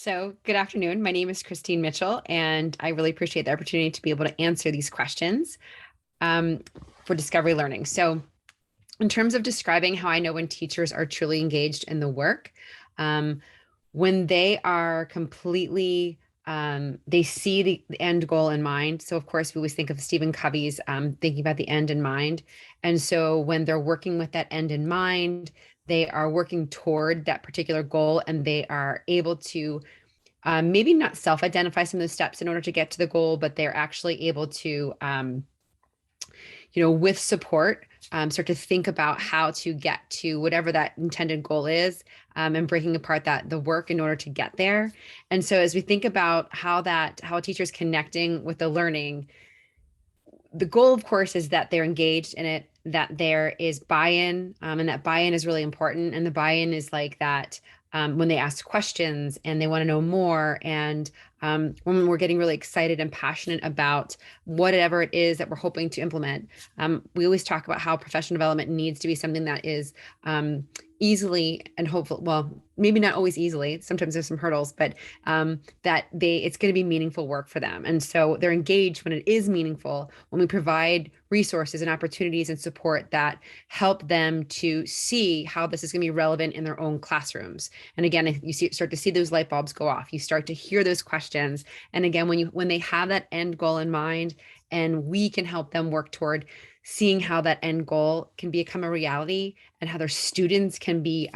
So, good afternoon. My name is Christine Mitchell, and I really appreciate the opportunity to be able to answer these questions um, for Discovery Learning. So, in terms of describing how I know when teachers are truly engaged in the work, um, when they are completely they see the end goal in mind. So, of course, we always think of Stephen Covey's thinking about the end in mind. And so, when they're working with that end in mind, they are working toward that particular goal and they are able to maybe not self-identify some of the steps in order to get to the goal, but they're actually able to, with support, start to think about how to get to whatever that intended goal is, and breaking apart the work in order to get there. And so, as we think about how a teacher is connecting with the learning, the goal, of course, is that they're engaged in it, that there is buy-in, and that buy-in is really important. And the buy-in is like that when they ask questions and they want to know more, and when we're getting really excited and passionate about whatever it is that we're hoping to implement. We always talk about how professional development needs to be something that is easily and hopefully, well, maybe not always easily. Sometimes there's some hurdles, but that it's going to be meaningful work for them. And so they're engaged when it is meaningful, when we provide resources and opportunities and support that help them to see how this is going to be relevant in their own classrooms. And again, start to see those light bulbs go off. You start to hear those questions. And again, when they have that end goal in mind, and we can help them work toward seeing how that end goal can become a reality and how their students can be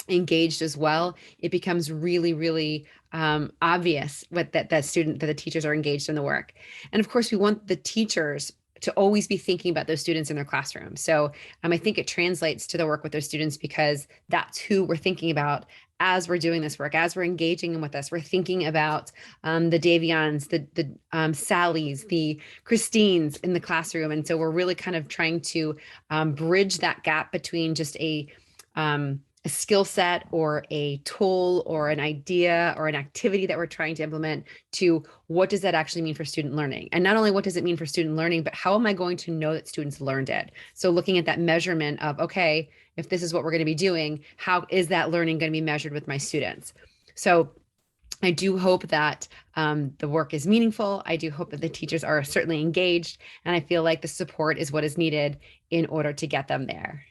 engaged as well, it becomes really, really obvious that the teachers are engaged in the work. And of course, we want the teachers to always be thinking about those students in their classroom. So I think it translates to the work with those students because that's who we're thinking about as we're doing this work, as we're engaging them with us. We're thinking about the Davians, the Sallys, the Christines in the classroom. And so we're really kind of trying to bridge that gap between just a skill set or a tool or an idea or an activity that we're trying to implement to what does that actually mean for student learning? And not only what does it mean for student learning, but how am I going to know that students learned it? So looking at that measurement of, okay, if this is what we're going to be doing, how is that learning going to be measured with my students? So I do hope that the work is meaningful. I do hope that the teachers are certainly engaged. And I feel like the support is what is needed in order to get them there.